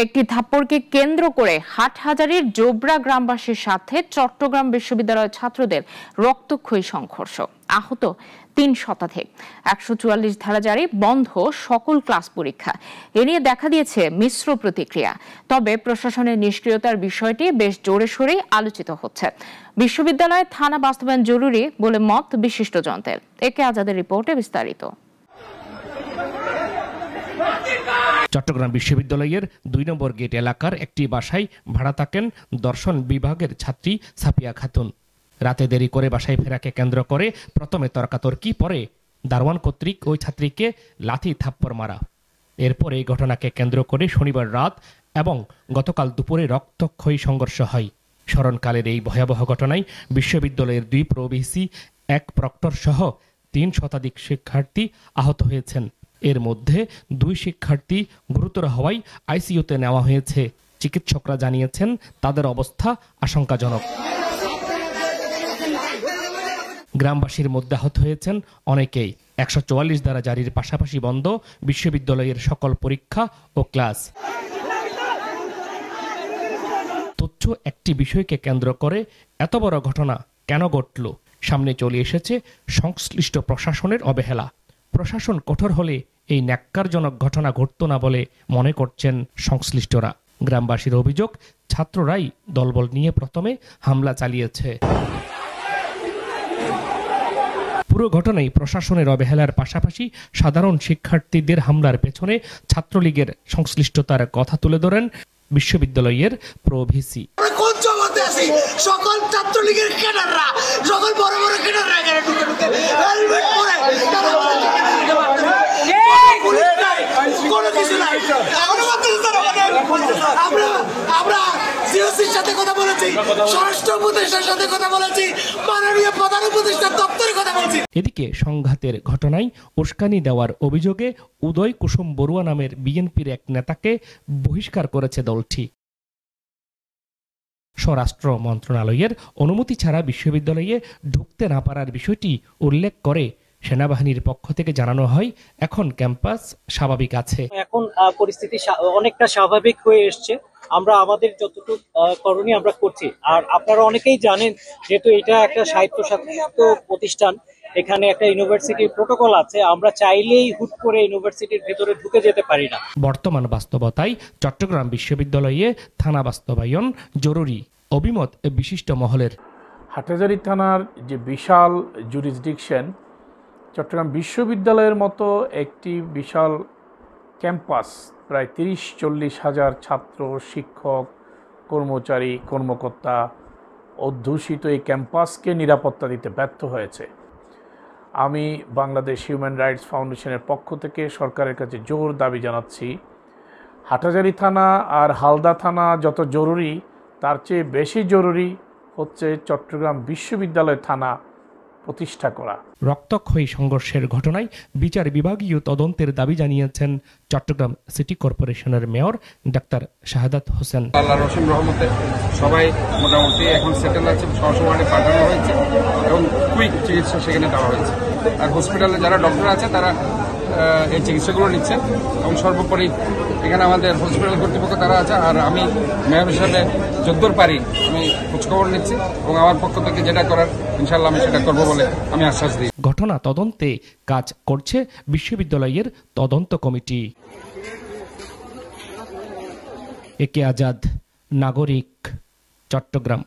একটি থাপ্পড়কে কেন্দ্র করে হাটহাজারীর জোবরা গ্রামবাসীর সাথে চট্টগ্রাম বিশ্ববিদ্যালয়ের ছাত্রদের রক্তক্ষয়ী সংঘর্ষ। আহত ৩ শতাধিক। ১৪৪ ধারা জারি, বন্ধ সকল ক্লাস পরীক্ষা। এ নিয়ে দেখা দিয়েছে মিশ্র প্রতিক্রিয়া। তবে প্রশাসনের নিষ্ক্রিয়তার বিষয়টি বেশ জোরে সোরেই আলোচিত হচ্ছে। বিশ্ববিদ্যালয়ে থানা বাস্তবায়ন জরুরি বলে মত বিশিষ্টজনদের। একে আজাদের রিপোর্টে বিস্তারিত। চট্টগ্রাম বিশ্ববিদ্যালয়ের ২ নম্বর গেট এলাকার একটি বাসায় ভাড়া থাকেন দর্শন বিভাগের ছাত্রী সাফিয়া খাতুন। রাতে দেরি করে বাসায় ফেরাকে কেন্দ্র করে প্রথমে তর্কাতর্কি, পরে দারোয়ান কর্তৃক ওই ছাত্রীকে লাথি থাপ্পড় মারা। এরপর এই ঘটনাকে কেন্দ্র করে শনিবার রাত এবং গতকাল দুপুরে রক্তক্ষয়ী সংঘর্ষ হয়। স্মরণকালের এই ভয়াবহ ঘটনায় বিশ্ববিদ্যালয়ের 2 প্রো-ভিসি, 1 প্রক্টর সহ 3 শতাধিক শিক্ষার্থী আহত হয়েছেন। এর মধ্যে 2 শিক্ষার্থী গুরুতর হওয়ায় আইসিইউতে নেওয়া হয়েছে। চিকিৎসকরা জানিয়েছেন তাদের অবস্থা আশঙ্কাজনক। গ্রামবাসীর মধ্যে আহত হয়েছেন অনেকেই। ১৪৪ ধারা জারির পাশাপাশি বন্ধ বিশ্ববিদ্যালয়ের সকল পরীক্ষা ও ক্লাস। তুচ্ছ একটি বিষয়কে কেন্দ্র করে এত বড় ঘটনা কেন ঘটল? সামনে চলে এসেছে সংশ্লিষ্ট প্রশাসনের অবহেলা। প্রশাসন কঠোর হলে এই ন্যাক্কারজনক ঘটনা ঘটত না বলে মনে করছেন সংশ্লিষ্টরা। গ্রামবাসীর অভিযোগ, ছাত্ররাই দলবল নিয়ে প্রথমে হামলা চালিয়েছে। পুরো ঘটনায় প্রশাসনের অবহেলার পাশাপাশি সাধারণ শিক্ষার্থীদের হামলার পেছনে ছাত্রলীগের সংশ্লিষ্টতার কথা তুলে ধরেন বিশ্ববিদ্যালয়ের প্রো-ভিসি। সকল ছাত্রলীগের ক্যাডাররা, সকল বড় বড় ক্যাডাররা এখানে ঢুকে হেলমেট পরে কোনো কিছু নাই। আমরা সিওসির সাথে কথা বলেছি, স্বরাষ্ট্র উপদেষ্টার সাথে কথা বলেছি, মাননীয় প্রধান উপদেষ্টার দপ্তরে কথা বলেছি। এদিকে সংঘাতের ঘটনায় উস্কানি দেওয়ার অভিযোগে উদয় কুসুম বড়ুয়া নামের বিএনপির এক নেতাকে বহিষ্কার করেছে দলটি। স্বরাষ্ট্র মন্ত্রণালয়ের অনুমতি ছাড়া বিশ্ববিদ্যালয়ে ঢুকতে না পারার বিষয়টি উল্লেখ করে সেনাবাহিনীর পক্ষ থেকে জানানো হয়, এখন ক্যাম্পাস স্বাভাবিক আছে। এখন পরিস্থিতি অনেকটা স্বাভাবিক হয়ে এসছে। আমরা আমাদের যতটুকু করণীয় আমরা করছি। আর আপনারা অনেকেই জানেন, যেহেতু এটা একটা স্বায়ত্তশাসিত প্রতিষ্ঠান, এখানে একটা ইউনিভার্সিটির প্রোটোকল আছে। আমরা চাইলেই হুট করে ইউনিভার্সিটির ভেতরে ঢুকে যেতে পারি না। বর্তমান বাস্তবতায় চট্টগ্রাম বিশ্ববিদ্যালয়ে থানা বাস্তবায়ন জরুরি, অভিমত বিশিষ্ট মহলের। হাটহাজারী থানার যে বিশাল জুরিসডিকশন, চট্টগ্রাম বিশ্ববিদ্যালয়ের মতো একটি বিশাল ক্যাম্পাস, প্রায় ৩০-৪০ হাজার ছাত্র, শিক্ষক, কর্মচারী, কর্মকর্তা অধ্যুষিত এই ক্যাম্পাসকে নিরাপত্তা দিতে ব্যর্থ হয়েছে। আমি বাংলাদেশ হিউম্যান রাইটস ফাউন্ডেশনের পক্ষ থেকে সরকারের কাছে জোর দাবি জানাচ্ছি, হাটহাজারী থানা আর হালদা থানা যত জরুরি, তার চেয়ে বেশি জরুরি হচ্ছে চট্টগ্রাম বিশ্ববিদ্যালয় থানা প্রতিষ্ঠা করা। রক্তক্ষয়ী সংঘর্ষের ঘটনায় বিচার বিভাগীয় তদন্তের দাবি জানিয়েছেন চট্টগ্রাম সিটি কর্পোরেশনের মেয়র ডাক্তার শাহাদাত হোসেন। আল্লাহর রসিম রহমতে সবাই মোটামুটি এখন সেটেল আছে, সহসভাবে পাঠানো হয়েছে এবং কুইক চিকিৎসা সেখানে দেওয়া হয়েছে। আর হসপিটালে যারা ডক্টর আছে তারা এই চিকিৎসাগুলো নিচ্ছে এবং সর্বোপরি এখানে আমাদের হসপিটাল কর্তৃপক্ষ তারা আছে। আর আমি মেয়র হিসাবে যতদূর পারি আমি খোঁজখবর নিচ্ছি এবং আমার পক্ষ থেকে যেটা করার ইনশাল্লাহ আমি সেটা করবো বলে আমি আশ্বাস দিই। ঘটনা তদন্তে কাজ করছে বিশ্ববিদ্যালয়ের তদন্ত কমিটি। একে আজাদ, নাগরিক, চট্টগ্রাম।